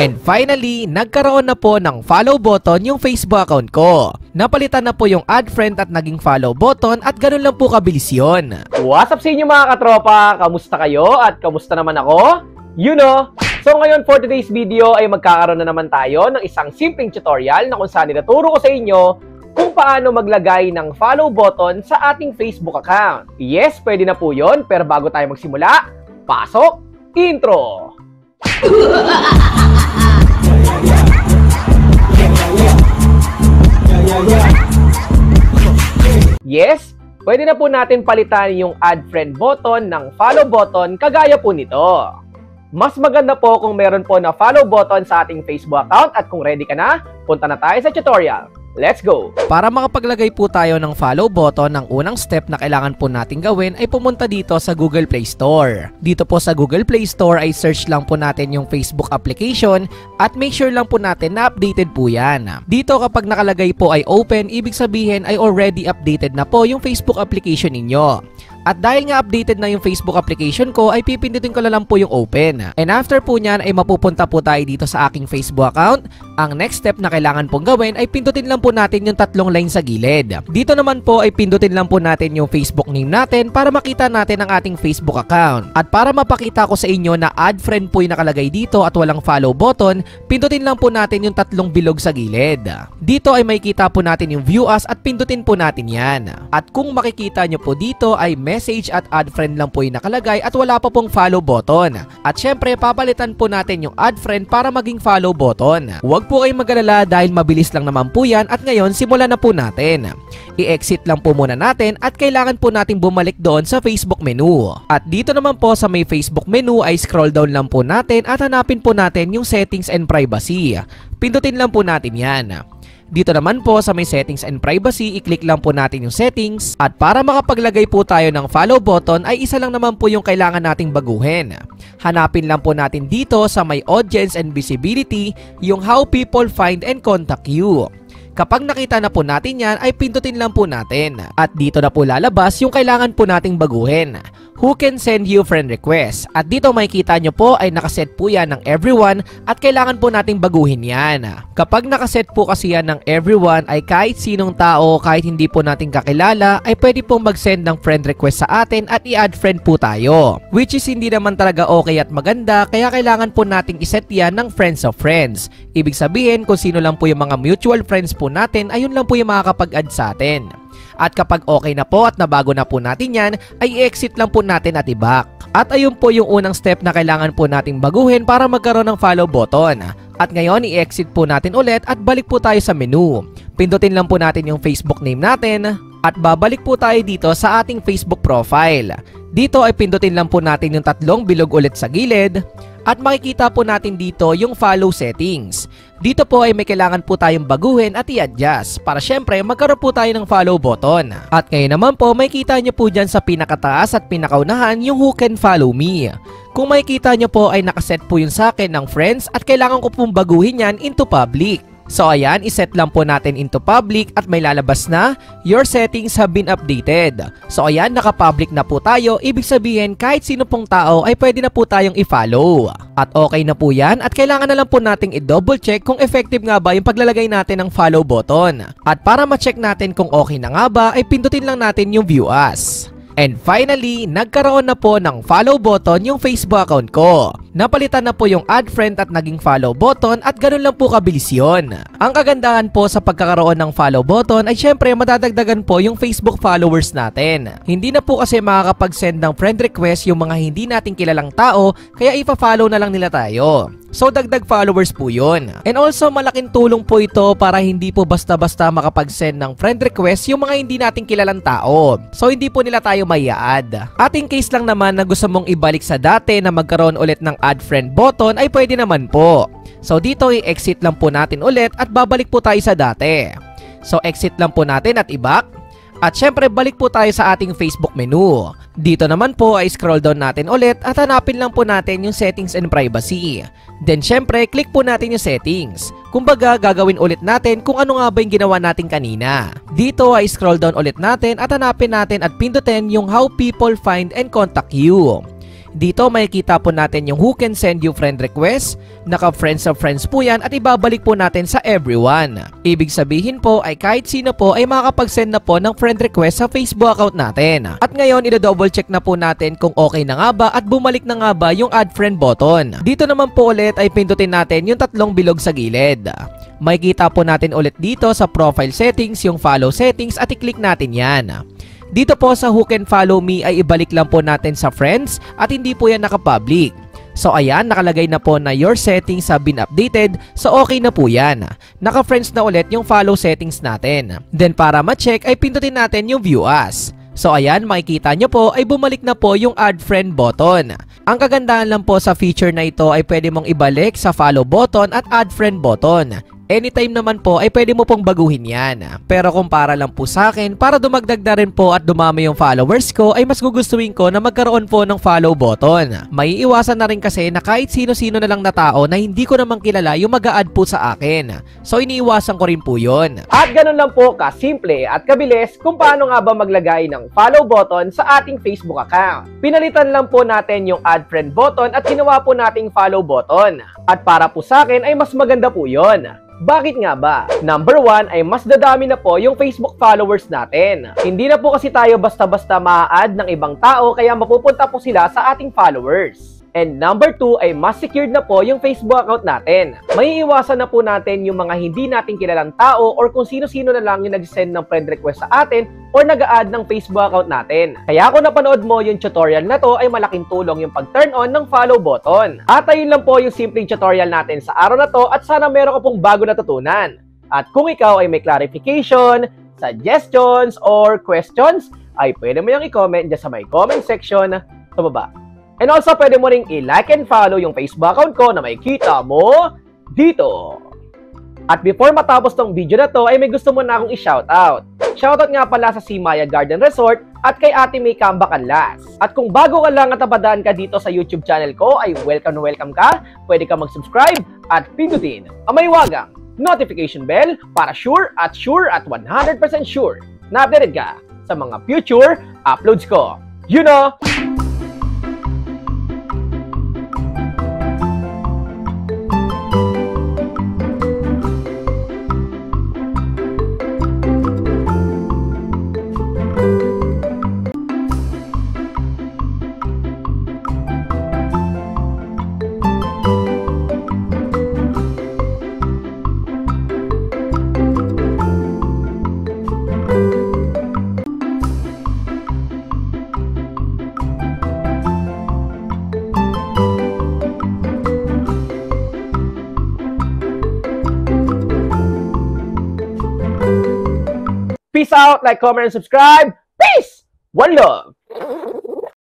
And finally, nagkaroon na po ng follow button yung Facebook account ko. Napalitan na po yung add friend at naging follow button at ganun lang po kabilis yun. What's up sa inyo mga katropa? Kamusta kayo at kamusta naman ako? You know! So ngayon for today's video ay magkakaroon na naman tayo ng isang simpleng tutorial na kung saan itaturo ko sa inyo kung paano maglagay ng follow button sa ating Facebook account. Yes, pwede na po yun, pero bago tayo magsimula, pasok! Intro! Yes, pwede na po natin palitan yung add friend button ng follow button kagaya po nito. Mas maganda po kung meron po na follow button sa ating Facebook account at kung ready ka na, punta na tayo sa tutorial. Let's go! Para makapaglagay po tayo ng follow button, ang unang step na kailangan po natin gawin ay pumunta dito sa Google Play Store. Dito po sa Google Play Store ay search lang po natin yung Facebook application at make sure lang po natin na updated po yan. Dito kapag nakalagay po ay open, ibig sabihin ay already updated na po yung Facebook application ninyo. At dahil nga updated na yung Facebook application ko, ay pipindutin ko na lang po yung open. And after po nyan ay mapupunta po tayo dito sa aking Facebook account. Ang next step na kailangan pong gawin ay pindutin lang po natin yung tatlong line sa gilid. Dito naman po ay pindutin lang po natin yung Facebook name natin para makita natin ang ating Facebook account. At para mapakita ko sa inyo na add friend po yung nakalagay dito at walang follow button, pindutin lang po natin yung tatlong bilog sa gilid. Dito ay makikita po natin yung view as at pindutin po natin yan. At kung makikita nyo po dito ay message at add friend lang po yung nakalagay at wala pa pong follow button. At syempre papalitan po natin yung add friend para maging follow button. Huwag po kayong mag-alala dahil mabilis lang naman po yan at ngayon simulan na po natin. I-exit lang po muna natin at kailangan po natin bumalik doon sa Facebook menu. At dito naman po sa may Facebook menu ay scroll down lang po natin at hanapin po natin yung settings and privacy. Pindutin lang po natin yan. Dito naman po sa may settings and privacy, i-click lang po natin yung settings. At para makapaglagay po tayo ng follow button ay isa lang naman po yung kailangan nating baguhin. Hanapin lang po natin dito sa may audience and visibility yung how people find and contact you. Kapag nakita na po natin yan ay pindutin lang po natin. At dito na po lalabas yung kailangan po nating baguhin. Who can send you friend request? At dito makikita nyo po ay nakaset po yan ng everyone at kailangan po nating baguhin yan. Kapag nakaset po kasi yan ng everyone ay kahit sinong tao, kahit hindi po natin kakilala ay pwede pong mag-send ng friend request sa atin at i-add friend po tayo. Which is hindi naman talaga okay at maganda kaya kailangan po nating iset yan ng friends of friends. Ibig sabihin kung sino lang po yung mga mutual friends po natin ayun lang po yung makakapag-add sa atin. At kapag okay na po at nabago na po natin yan, ay i-exit lang po natin at i-back. At ayun po yung unang step na kailangan po nating baguhin para magkaroon ng follow button. At ngayon, i-exit po natin ulit at balik po tayo sa menu. Pindutin lang po natin yung Facebook name natin at babalik po tayo dito sa ating Facebook profile. Dito ay pindutin lang po natin yung tatlong bilog ulit sa gilid. At makikita po natin dito yung follow settings. Dito po ay may kailangan po tayong baguhin at i-adjust para syempre magkaroon po tayo ng follow button. At ngayon naman po makikita nyo po dyan sa pinakataas at pinakaunahan yung who can follow me. Kung makikita nyo po ay nakaset po yun sa akin ng friends at kailangan ko pong baguhin yan into public. So ayan, iset lang po natin into public at may lalabas na your settings have been updated. So ayan, naka-public na po tayo. Ibig sabihin kahit sino pong tao ay pwede na po tayong i-follow. At okay na po yan at kailangan na lang po nating i-double check kung effective nga ba yung paglalagay natin ng follow button. At para ma-check natin kung okay na nga ba ay pindutin lang natin yung view as. And finally, nagkaroon na po ng follow button yung Facebook account ko. Napalitan na po yung add friend at naging follow button at ganun lang po kabilis yun. Ang kagandahan po sa pagkakaroon ng follow button ay syempre madadagdagan po yung Facebook followers natin. Hindi na po kasi makakapag-send ng friend request yung mga hindi natin kilalang tao kaya ipa-follow na lang nila tayo. So dagdag followers po yun. And also malaking tulong po ito para hindi po basta-basta makapag-send ng friend request yung mga hindi natin kilalang tao. So hindi po nila tayo mai-add. At in case lang naman na gusto mong ibalik sa dati na magkaroon ulit ng add friend button ay pwede naman po. So dito i-exit lang po natin ulit at babalik po tayo sa dati. So exit lang po natin at i-back. At syempre balik po tayo sa ating Facebook menu. Dito naman po ay scroll down natin ulit at hanapin lang po natin yung settings and privacy. Then syempre click po natin yung settings. Kumbaga gagawin ulit natin kung ano nga ba yung ginawa natin kanina. Dito ay scroll down ulit natin at hanapin natin at pindutin yung how people find and contact you. Dito makikita po natin yung who can send you friend request, naka-friends of friends po yan at ibabalik po natin sa everyone. Ibig sabihin po ay kahit sino po ay makakapag-send na po ng friend request sa Facebook account natin. At ngayon ilo-double check na po natin kung okay na nga ba at bumalik na nga ba yung add friend button. Dito naman po ulit ay pindutin natin yung tatlong bilog sa gilid. Makikita po natin ulit dito sa profile settings yung follow settings at i-click natin yan. Dito po sa who can follow me ay ibalik lang po natin sa friends at hindi po yan naka-public. So ayan, nakalagay na po na your settings have been updated, so okay na po yan. Naka-friends na ulit yung follow settings natin. Then para ma-check ay pindutin natin yung view as. So ayan, makikita nyo po ay bumalik na po yung add friend button. Ang kagandahan lang po sa feature na ito ay pwede mong ibalik sa follow button at add friend button. Anytime naman po ay pwede mo pong baguhin yan. Pero kung para lang po sa akin, para dumagdag na rin po at dumami yung followers ko, ay mas gugustuhin ko na magkaroon po ng follow button. May iwasan na rin kasi na kahit sino-sino na lang na tao na hindi ko namang kilala yung mag-a-add po sa akin. So iniiwasan ko rin po yun. At ganun lang po kasimple at kabilis kung paano nga ba maglagay ng follow button sa ating Facebook account. Pinalitan lang po natin yung add friend button at ginawa po nating follow button. At para po sa akin ay mas maganda po yun. Bakit nga ba? Number 1 ay mas dadami na po yung Facebook followers natin. Hindi na po kasi tayo basta-basta ma-add ng ibang tao kaya mapupunta po sila sa ating followers. And number 2 ay mas secured na po yung Facebook account natin. May iwasan na po natin yung mga hindi natin kilalang tao or kung sino-sino na lang yung nag-send ng friend request sa atin or nag-a-add ng Facebook account natin. Kaya kung napanood mo yung tutorial na to ay malaking tulong yung pag-turn on ng follow button. At ayun lang po yung simpleng tutorial natin sa araw na to at sana meron ka pong bago natutunan. At kung ikaw ay may clarification, suggestions, or questions, ay pwede mo yung i-comment dyan sa may comment section sa baba. And also, pwede mo ring i-like and follow yung Facebook account ko na makikita mo dito. At before matapos tong video na to, ay may gusto mo na akong i-shoutout. Shoutout nga pala sa Simaya Garden Resort at kay Ate May Cambacanlas. At kung bago ka lang at napadaan ka dito sa YouTube channel ko, ay welcome na welcome ka. Pwede ka mag-subscribe at pindutin ang may wagang notification bell para sure at 100% sure na updated ka sa mga future uploads ko. You know! Peace out, like, comment, and subscribe. Peace! One love!